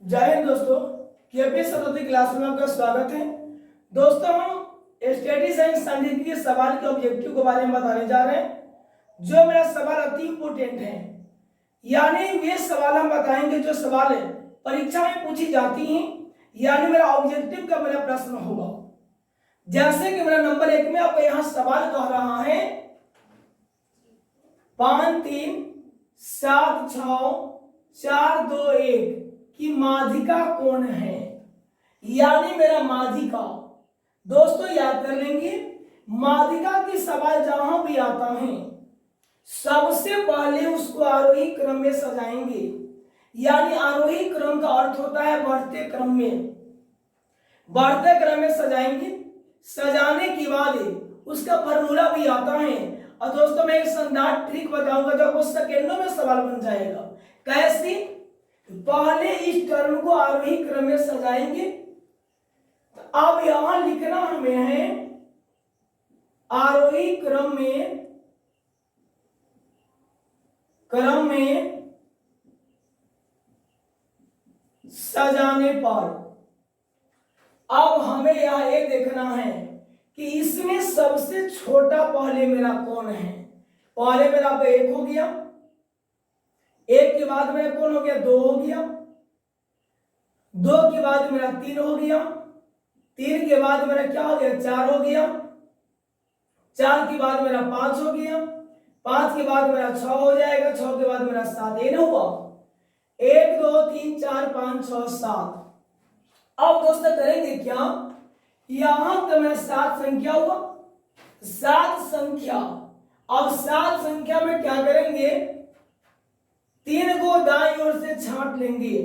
जय हिंद दोस्तों, KP Saraswati class में आपका स्वागत है। दोस्तों, हम स्टैटिस्टिक्स एंड सांख्यिकी के सवाल के ऑब्जेक्टिव के बारे में बताने जा रहे हैं। जो मेरा सवाल अति इंपोर्टेंट है, यानी वे सवाल हम बताएंगे जो सवाल परीक्षा में पूछी जाती हैं, यानी मेरा ऑब्जेक्टिव का मेरा प्रश्न होगा। जैसे कि मेरा नंबर 1 में आपको यहाँ सवाल कह रहा है 5 3 7 6 4 2 1 कि माध्यिका कौन है, यानी मेरा माध्यिका। दोस्तों याद कर लेंगे, माध्यिका की सवाल जहां भी आता है सबसे पहले उसको आरोही क्रम में सजाएंगे, यानी आरोही क्रम का अर्थ होता है बढ़ते क्रम में, बढ़ते क्रम में सजाएंगे। सजाने के बाद उसका फॉर्मूला भी आता है। और दोस्तों मैं एक शानदार ट्रिक बताऊंगा जो आपको सेकेंडों में सवाल बन जाएगा। कैसे? पहले इस टर्म को आरोही क्रम में सजाएंगे। तो अब यहां लिखना हमें है आरोही क्रम में सजाने पर अब हमें यहां ये देखना है कि इसमें सबसे छोटा पहले मेरा कौन है। पहले मेरा 1 हो गया, 1 के बाद मेरा कौन हो गया 2 हो गया, 2 के बाद मेरा 3 हो गया, 3 के बाद मेरा क्या हो गया 4 हो गया, 4 के बाद मेरा 5 हो गया, 5 के बाद मेरा 6 हो जाएगा, 6 के बाद मेरा 7। ये ना हुआ 1 2 3 4 5 6 7। अब दोस्तों करेंगे क्या, यहां तो मेरा 7 संख्या हुआ, 7 संख्या। अब 7 संख्या में क्या करेंगे, 3 को दाईं ओर से छांट लेंगे,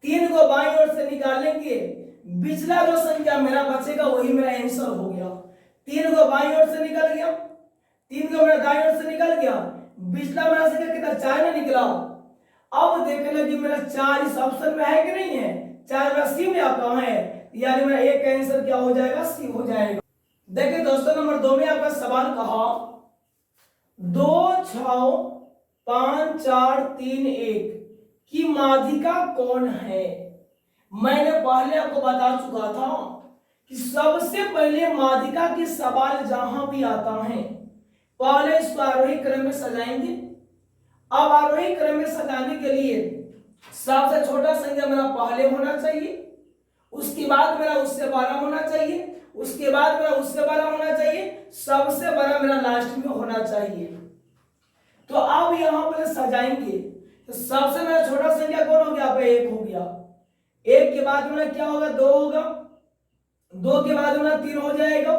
3 को बाईं ओर से निकालेंगे, पिछला जो संख्या मेरा बचेगा वही मेरा आंसर हो गया। 3 को बाईं ओर से निकल गया, 3 को मेरा दाईं ओर से निकल गया, पिछला मेरा संख्या कितना 4 में निकला। अब देखना कि मेरा 4 इस ऑप्शन में है कि नहीं है, 4 मेरा सी में आपका है, यानी मेरा एक का आंसर क्या हो जाएगा, सी हो जाएगा। देखिए दोस्तों नंबर 2 में आपका सवाल कहा 2 6 5 4 3 1 की माध्यिका कौन है। मैंने पहले आपको बता चुका था कि सबसे पहले माध्यिका के सवाल जहां भी आता है पहले इसको आरोही क्रम में सजाएंगे। अब आरोही क्रम में सजाने के लिए सबसे छोटा संख्या मेरा पहले होना चाहिए, उसके बाद मेरा उससे बड़ा होना चाहिए, उसके बाद मेरा उससे बड़ा होना चाहिए, सबसे बड़ा मेरा लास्ट में होना चाहिए। तो अब यहां पर सजाएंगे तो सबसे मेरा छोटा संख्या कौन हो गया, 1 हो गया, 1 के बाद मेरा क्या होगा 2 होगा, 2 के बाद मेरा 3 हो जाएगा,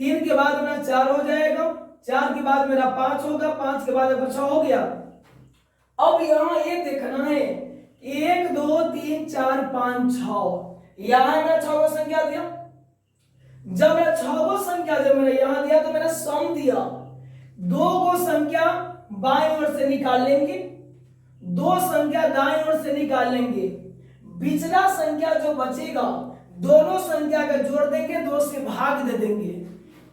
3 के बाद मेरा 4 हो जाएगा, 4 के बाद मेरा 5 होगा, 5 के बाद 6 हो गया। अब यहाँ ये देखना है 1 2 3 4 5 6, यहां मेरा 6 को संख्या दिया। जब मेरा 6 को संख्या जब मैंने यहां दिया तो मैंने सम दिया, 2 को संख्या बाईं ओर से निकाल लेंगे, 2 संख्या दाईं ओर से निकाल लेंगे, पिछला संख्या जो बचेगा दोनों संख्या का जोड़ देंगे, 2 से भाग दे देंगे,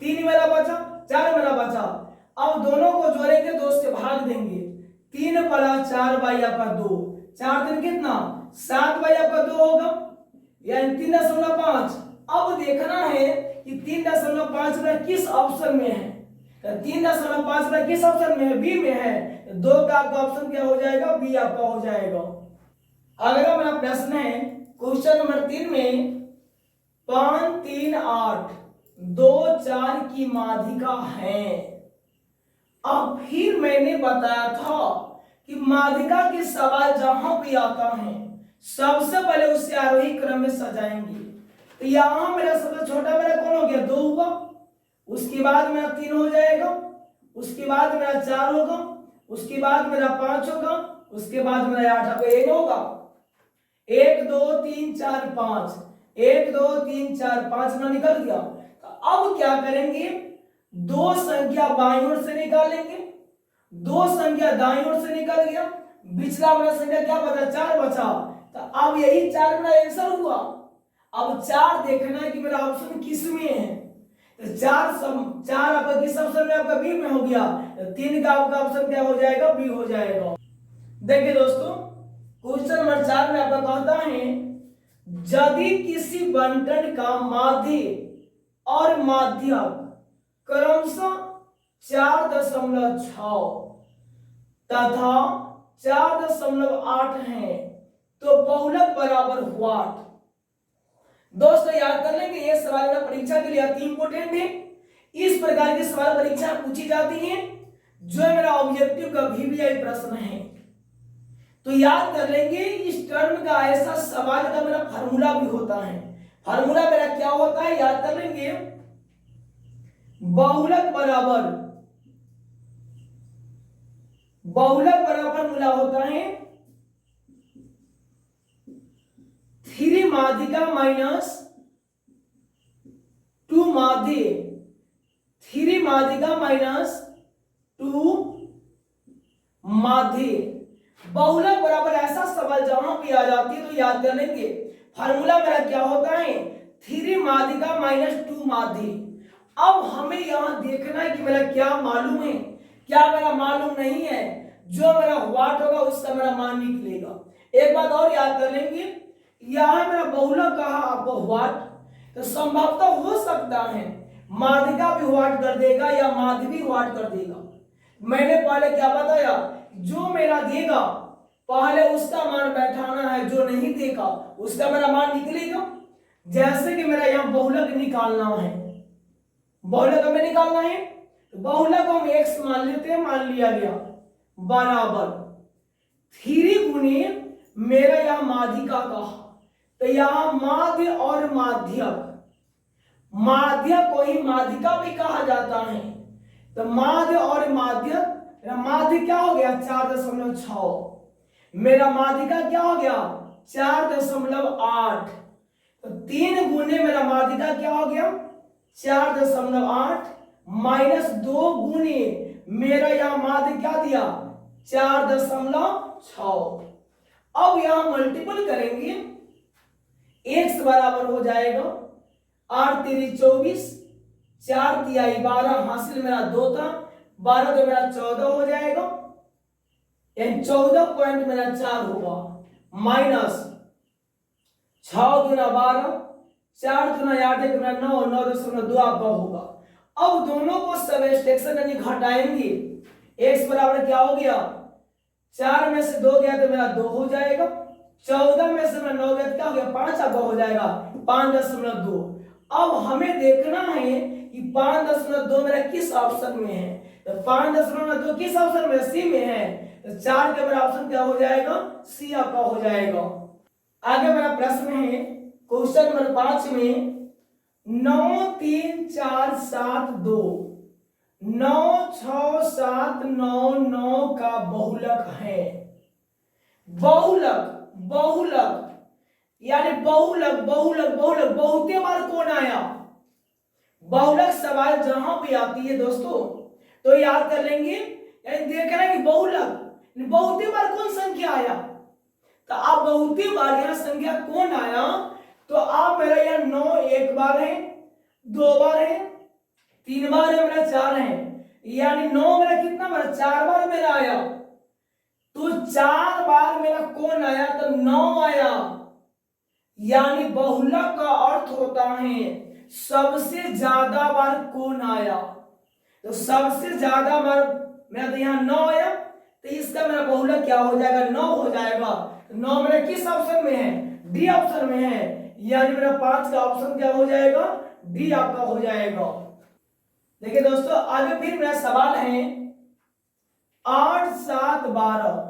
3 मेरा बचा, 4 मेरा बचा। अब दोनों को जोड़ेंगे, 2 से भाग देंगे, 3 पड़ा 4 बाई आपका 2, 4 दिन कितना 7 बाई आपका 2 होगा, यानी 3.5। अब देखना है कि 3.5 में किस ऑप्शन में है, 3.5 में किस ऑप्शन में है, बी में है, 2 का आपका ऑप्शन क्या हो जाएगा, बी आपका हो जाएगा। अगला मेरा प्रश्न है क्वेश्चन नंबर 3 में 5 3 8 2 4 की माध्यिका है। अब फिर मैंने बताया था कि माध्यिका के सवाल जहां भी आता है सबसे पहले उससे आरोही क्रम में सजाएंगे। तो यहां मेरा सबसे छोटा मेरा कौन हो गया 2 हुआ, उसके बाद मेरा 3 हो जाएगा, उसके बाद मेरा 4 होगा, उसके बाद मेरा 5 होगा, उसके बाद मेरा 8 होगा। ये होगा 1 2 3 4 5, 1 2 3 4 5 में निकल गया। तो अब क्या करेंगे, 2 संख्या बाईं ओर से निकालेंगे, 2 संख्या दाईं ओर से निकल गया, पिछला मेरा संख्या क्या बचा 4 बचा। तो अब यही 4 मेरा आंसर हुआ। अब 4 देखना है कि मेरा ऑप्शन किस में है, तो 4 आपका किस ऑप्शन में, आपका बी में हो गया, 3 का आपका ऑप्शन क्या हो जाएगा, बी हो जाएगा। देखिए दोस्तों क्वेश्चन नंबर 4 में आपका कहता है यदि किसी बंटन का माध्य और माध्यक क्रमशः 4.6 तथा 4.8 है तो बहुलक बराबर व्हाट। दोस्तों याद कर लेंगे ये सवाल मेरा परीक्षा के लिए अति इंपॉर्टेंट है। इस प्रकार के सवाल परीक्षा पूछी जाती है जो मेरा ऑब्जेक्टिव का VVI प्रश्न है। तो याद कर लेंगे इस टर्म का ऐसा सवाल का मेरा फार्मूला भी होता है। फार्मूला मेरा क्या होता है याद कर लेंगे, बहुलक बराबर फार्मूला होता है 3 माध्यिका माइनस 2 माध्य, 3 माध्यिका माइनस 2 माध्य। बहुलक बराबर ऐसा सवाल जहां भी आ जाती है तो याद कर लेंगे फार्मूला मेरा क्या होता है 3 माध्यिका माइनस 2 माध्य। अब हमें यहां देखना है कि मेरा क्या मालूम है क्या मेरा मालूम नहीं है। जो मेरा व्हाट होगा उसका मेरा मान निकलेगा। एक बात और याद कर लेंगे, यहां मेरा बहुलक कहा आपको व्हाट, तो संभवतः हो सकता है माध्यिका भी व्हाट कर देगा या माध्य भी व्हाट कर देगा। मैंने पहले क्या बताया, जो मेरा देगा पहले उसका मान बैठाना है, जो नहीं देगा उसका मेरा मान निकलेगा। जैसे कि मेरा यहाँ बहुलक निकालना है, बहुलक हमें निकालना है, तो बहुलक हम x मान लेते हैं, मान लिया गया बराबर 3 गुणे मेरा यहाँ माध्यिका कहा, तो यहाँ माध्य और माध्यक, माध्यक को ही माध्यिका भी कहा जाता है। तो माध्य और माध्यक, माध्य क्या हो गया 4.6, मेरा माध्यिका क्या हो गया 4.8, तो 3 गुणे मेरा माध्यिका क्या हो गया 4.8 माइनस 2 गुणे मेरा यहाँ माध्य क्या दिया 4.6। अब यहां मल्टीपल करेंगे, x बराबर हो जाएगा 8 तेरी 24, 4 तिहाई 12, हासिल मेरा 2 था, 12 तो मेरा 14 हो जाएगा, 14 पॉइंट मेरा 4 होगा, माइनस 6 गुना 12, 4 गुना 8 गुना 9, 9.2 आपका होगा। अब दोनों को सबट्रैक्शन यानी घटाएंगे, x बराबर क्या हो गया 4 में से 2 गया तो मेरा 2 हो जाएगा, 14 में से मेरा 9 गया तो क्या हो गया 5 आपका हो जाएगा 5.2। अब हमें देखना है कि 5.2 मेरा किस ऑप्शन में है, तो 5.2 किस ऑप्शन में सी में है, तो 4 का मेरा ऑप्शन क्या हो जाएगा सी आपका हो जाएगा। आगे मेरा प्रश्न है क्वेश्चन नंबर 5 में 9 3 4 7 2 9 6 7 9 9 का बहुलक है। बहुलक बहुलक यानी बहुलक बहुलक बहुलक बहुते बार कौन आया। बहुलक सवाल जहां भी आती है दोस्तों तो याद कर लेंगे, यानी देखना कि बहुलक बहुते बार कौन संख्या आया, तो आप बहुते बार यहां संख्या कौन आया, तो आप मेरा यहाँ 9 एक बार है, 2 बार है, 3 बार है, मेरा 4 है, यानी 9 मेरा कितना बार 4 बार मेरा आया, तो 4 बार मेरा कौन आया तो 9 आया। यानी बहुलक का अर्थ होता है सबसे ज्यादा बार कौन आया, तो सबसे ज्यादा बार मेरा तो यहाँ 9 आया, तो इसका मेरा बहुलक क्या हो जाएगा 9 हो जाएगा। 9 मेरा किस ऑप्शन में है डी ऑप्शन में है, यानी मेरा 5 का ऑप्शन क्या हो जाएगा डी आपका हो जाएगा। देखिए दोस्तों आगे फिर मेरा सवाल है 8 7 12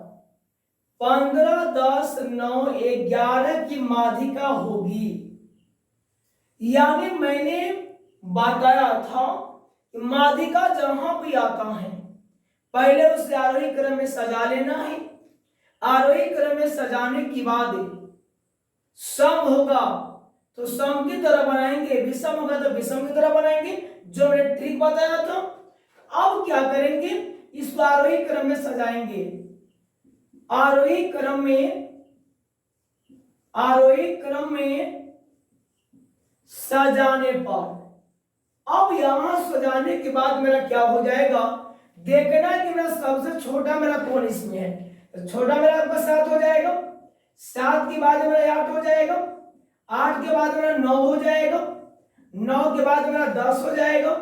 15 10 9 11 की माध्यिका होगी। यानी मैंने बताया था कि माध्यिका जहां भी आता है पहले उसे आरोही क्रम में सजा लेना है, आरोही क्रम में सजाने के बाद सम होगा तो सम की तरह बनाएंगे, विषम होगा तो विषम की तरह बनाएंगे, जो मैंने ट्रिक बताया था। अब क्या करेंगे इसको आरोही क्रम में सजाएंगे, आरोही क्रम में सजाने पर अब यहां सजाने के बाद मेरा क्या हो जाएगा, देखना है कि मेरा सबसे छोटा मेरा कौन इसमें है, तो छोटा मेरा आपका 7 हो जाएगा, 7 के बाद मेरा 8 हो जाएगा, 8 के बाद मेरा 9 हो जाएगा, 9 के बाद मेरा 10 हो जाएगा,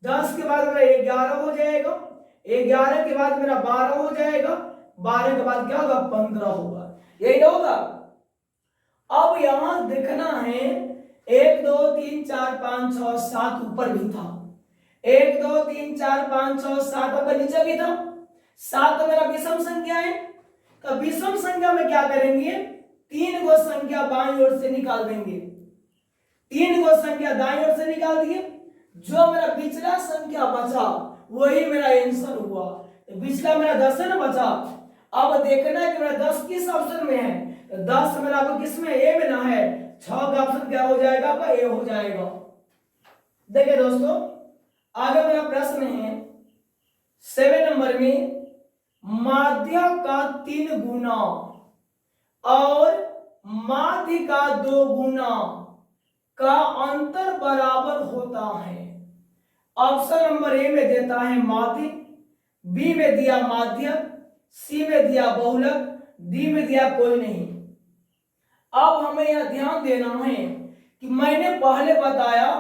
10 के बाद मेरा 11 हो जाएगा, 11 के बाद मेरा 12 हो जाएगा, 12 के बाद क्या होगा 15 होगा, यही ना होगा। अब यहां देखना है 1 2 3 4 5 6 7 ऊपर भी था, 1 2 3 4 5 6 7 ऊपर नीचे भी था, 7 तो मेरा विषम संख्या है। तो विषम संख्या में क्या करेंगे, 3 को संख्या बाईं ओर से निकाल देंगे, 3 को संख्या दाईं ओर से निकाल दिए, जो मेरा पिछला संख्या बचा वही मेरा आंसर हुआ। तो पिछला मेरा 10 है ना बचा। अब देखना है कि मेरा 10 किस ऑप्शन में है, तो 10 मेरा आपको किस में, ए में ना है, 6 का ऑप्शन क्या हो जाएगा आपका, ए हो जाएगा। देखिए दोस्तों आगे मेरा प्रश्न है 7 नंबर में, माध्य का 3 गुना और माध्य का 2 गुना का अंतर बराबर होता है। ऑप्शन नंबर ए में देता है माध्य, बी में दिया माध्य, सी में दिया बहुलक, डी में दिया कोई नहीं। अब हमें यह ध्यान देना है कि मैंने पहले बताया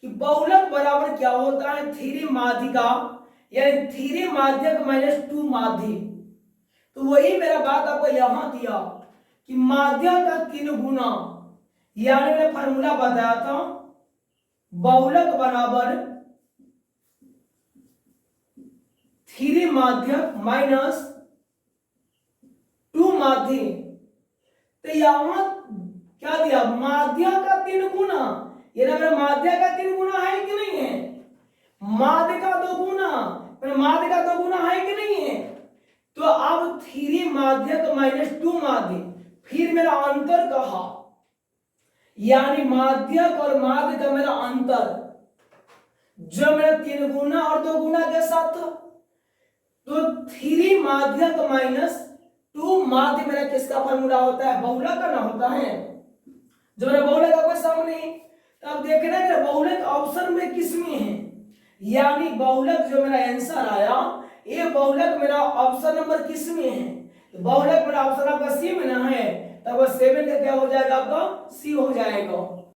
कि बहुलक बराबर क्या होता है, 3 माध्यिका यानी 3 माध्यक माइनस 2 माध्य। तो वही मेरा बात आपको यहां दिया कि माध्य का 3 गुना, यानी मैंने फार्मूला बताया था बहुलक बराबर 3 माध्यक माइनस 2 माध्य। तो यहां क्या दिया, माध्य का 3 गुना, ये ना मेरा माध्य का 3 गुना है कि नहीं है, माध्य का 2 गुना, माध्य का 2 गुना है कि नहीं है। तो अब 3 माध्यक माइनस 2 माध्य, फिर मेरा अंतर कहा, यानी माध्यक और माध्य का मेरा अंतर जो मेरा 3 गुना और 2 गुना के साथ था। तो 3 माध्यक माइनस 2 माध्य मेरा किसका फॉर्मूला होता है, बहुलक का ना होता है। जो मेरा बहुलक का कोई सम नहीं, तब देखना मेरा बहुलक ऑप्शन में किस में है, यानी बहुलक जो मेरा आंसर आया ये बहुलक मेरा ऑप्शन नंबर किस में है, तो बहुलक मेरा ऑप्शन आपका सी में ना है, तब 7 का क्या हो जाएगा आपका सी हो जाएगा।